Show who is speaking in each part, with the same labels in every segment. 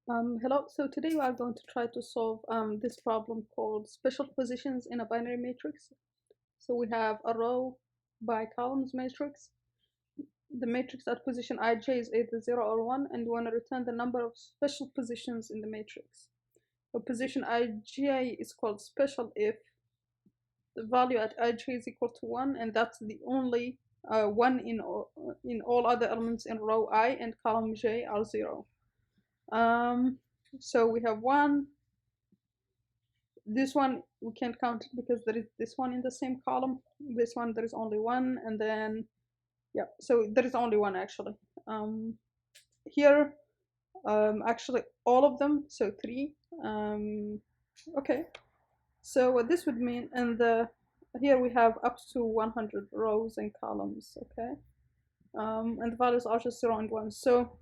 Speaker 1: Hello, so today we are going to try to solve this problem called special positions in a binary matrix. So we have a row by columns matrix. The matrix at position ij is either 0 or 1, and we want to return the number of special positions in the matrix. So position ij is called special if the value at ij is equal to 1, and that's the only 1 in all other elements in row I and column j are 0. So we have 1. This one we can't count it because there is this one in the same column. This one there is only 1, and then yeah, so there is only 1 actually. Here actually all of them, so 3. Okay, so what this would mean, and here we have up to 100 rows and columns. Okay, and the values are just 0 and 1. So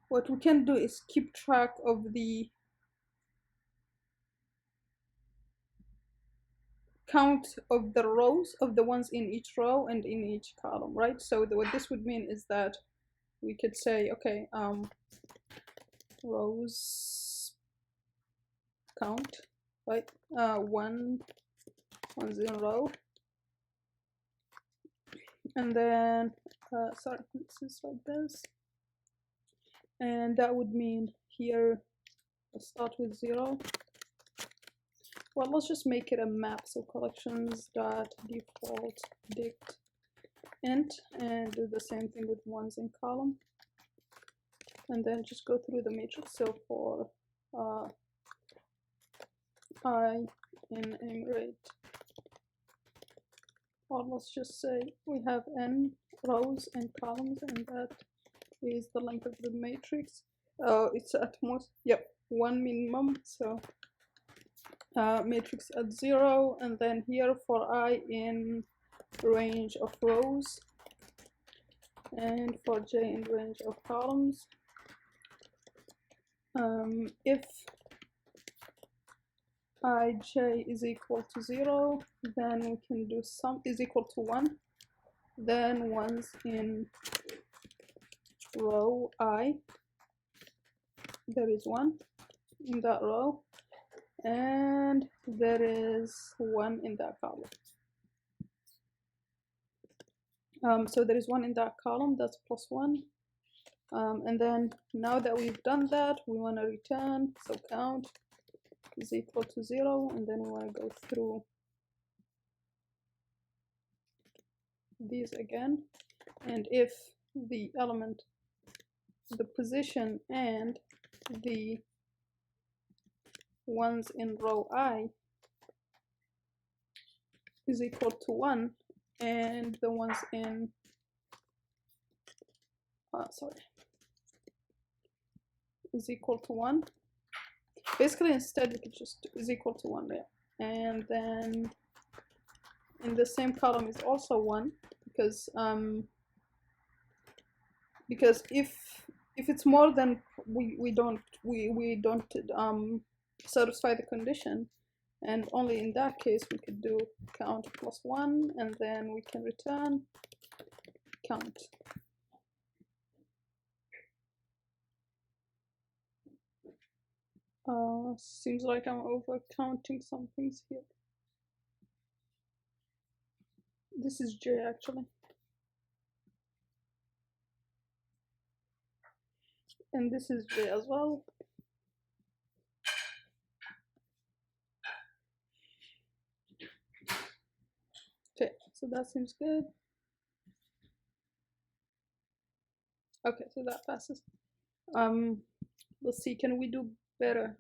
Speaker 1: what we can do is keep track of the count of the rows of the ones in each row and in each column, right? So what this would mean is that we could say, okay, rows count, right? One's in row, and then sorry, this is like this, and that would mean here let's start with 0. Well, let's just make it a map. So collections dot default dict int, and do the same thing with ones in column, and then just go through the matrix. So for I in aim rate, or let's just say we have n rows and columns, and that is the length of the matrix. It's at most, yep, 1 minimum. So matrix at 0, and then here for I in range of rows, and for j in range of columns. If ij is equal to 0, then we can do sum is equal to 1, then ones in row I, there is 1 in that row, and there is 1 in that column. So there is 1 in that column, that's plus 1. And then now that we've done that, we want to return, so count is equal to 0, and then we want to go through these again, and if the element, the position, and the ones in row I is equal to 1, and the ones in is equal to 1. Basically, instead we could just is equal to 1 there, and then in the same column is also 1, because if it's more than we don't satisfy the condition, and only in that case we could do count plus 1, and then we can return count. Seems like I'm over counting some things here. This is j actually, and this is j as well. Okay, so that seems good. Okay, so that passes. Let's see, can we do better?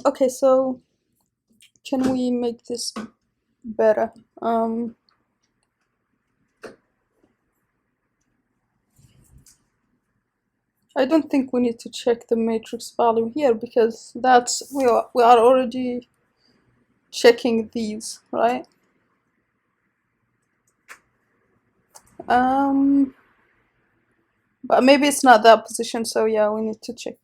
Speaker 1: Okay, so can we make this better? I don't think we need to check the matrix value here, because that's we are already checking these, right? but maybe it's not that position, so yeah, we need to check.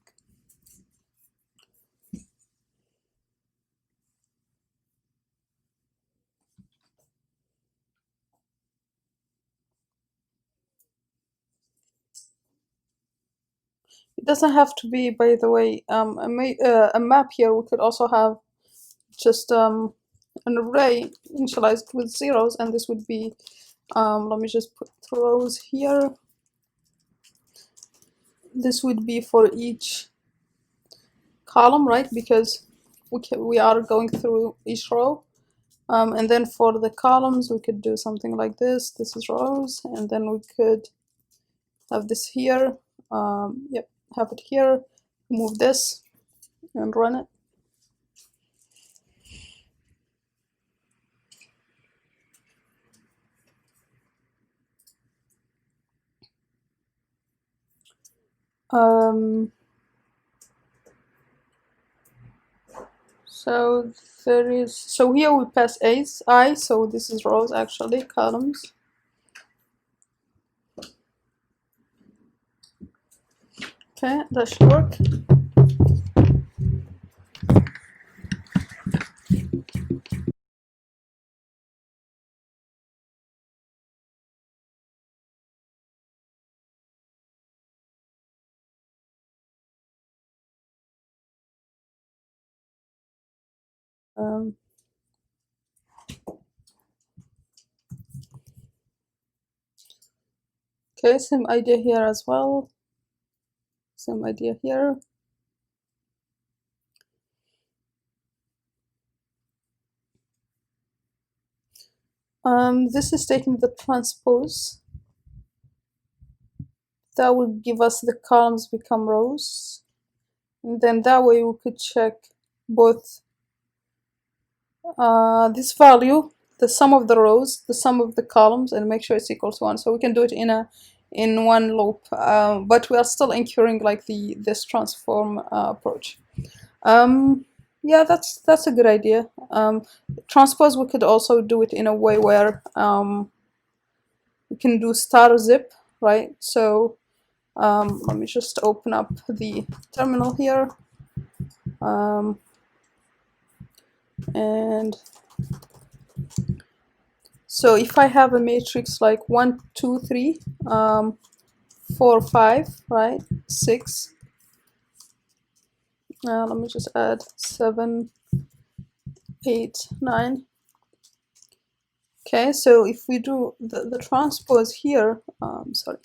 Speaker 1: It doesn't have to be, by the way, a map here. We could also have just an array initialized with zeros, and this would be, let me just put rows here. This would be for each column, right? Because we are going through each row. And then for the columns, we could do something like this. This is rows, and then we could have this here. Yep, have it here. Move this and run it. So there is, so here we pass I, so this is rows actually, columns. Okay, that should work. Okay, same idea here as well. Same idea here. This is taking the transpose. That would give us the columns become rows. And then that way we could check both this value, the sum of the rows, the sum of the columns, and make sure it's equal to 1. So we can do it in one loop, but we are still incurring like this transform approach. Yeah, that's a good idea. Transpose, we could also do it in a way where we can do star zip, right? So let me just open up the terminal here. And so if I have a matrix like 1, 2, 3, 4, 5, right, 6, let me just add 7, 8, 9. Okay, so if we do the transpose here, sorry.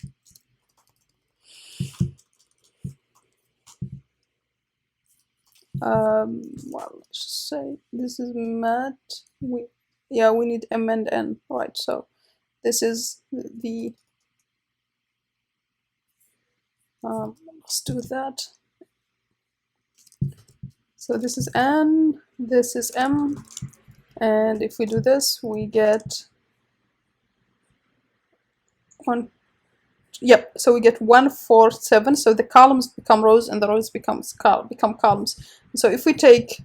Speaker 1: Well, let's just say this is mat. We need M and N, right? So this is the let's do that. So this is N, this is M, and if we do this, we get 1. Yep. So we get 1, 4, 7. So the columns become rows, and the rows become columns. So if we take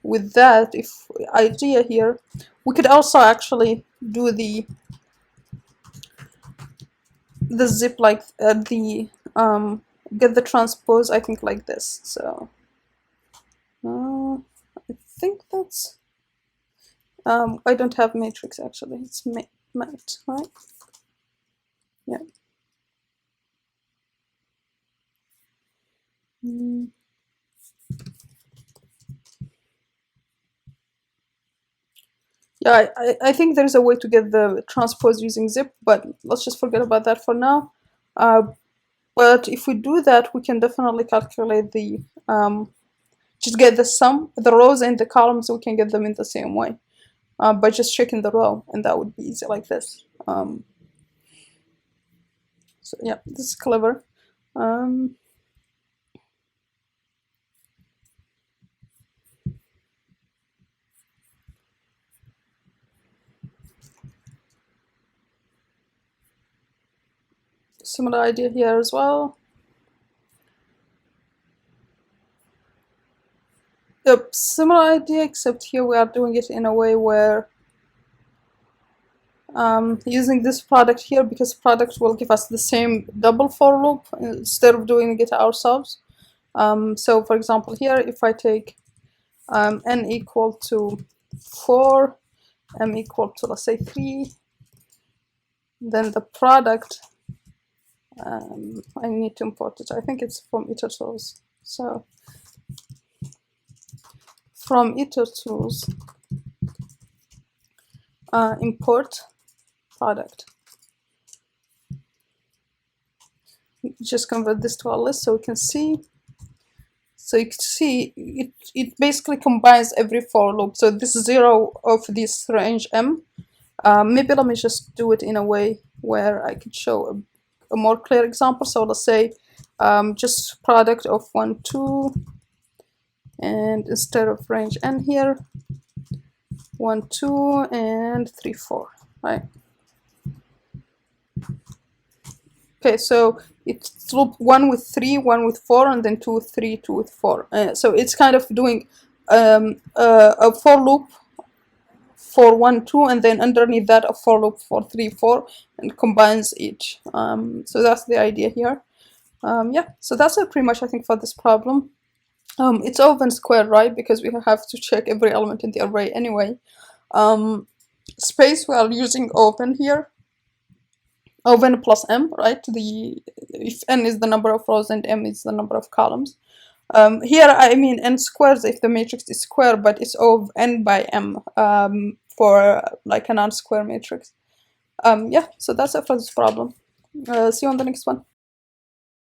Speaker 1: with that, if idea here, we could also actually do the zip like get the transpose, I think, like this. So I think that's I don't have matrix actually, it's mat, right? Yeah. Yeah, I think there's a way to get the transpose using zip, but let's just forget about that for now. But if we do that, we can definitely calculate the just get the sum, the rows and the columns. We can get them in the same way by just checking the row, and that would be easy like this. So yeah, this is clever. Similar idea here as well. Yep, similar idea, except here we are doing it in a way where using this product here, because product will give us the same double for loop instead of doing it ourselves. So for example here, if I take n equal to 4, m equal to, let's say, 3, then the product, I need to import it. I think it's from itertools. So from itertools, import product. Just convert this to a list so we can see. So you can see it basically combines every for loop. So this 0 of this range m. Maybe let me just do it in a way where I could show a more clear example. So let's say just product of 1, 2, and instead of range n here, 1, 2, and 3, 4, right? Okay, so it's loop 1 with 3, 1 with 4, and then 2 with 3, 2 with 4. So it's kind of doing a for loop for 1, 2, and then underneath that a for loop for 3, 4, and combines each. So that's the idea here. Yeah, so that's it pretty much, I think, for this problem. It's open square, right? Because we have to check every element in the array anyway. Space, we are using open here. Open plus m, right? If n is the number of rows and m is the number of columns. Here I mean n squares if the matrix is square, but it's of n by m for like a non-square matrix. Yeah, so that's it for this problem. See you on the next one.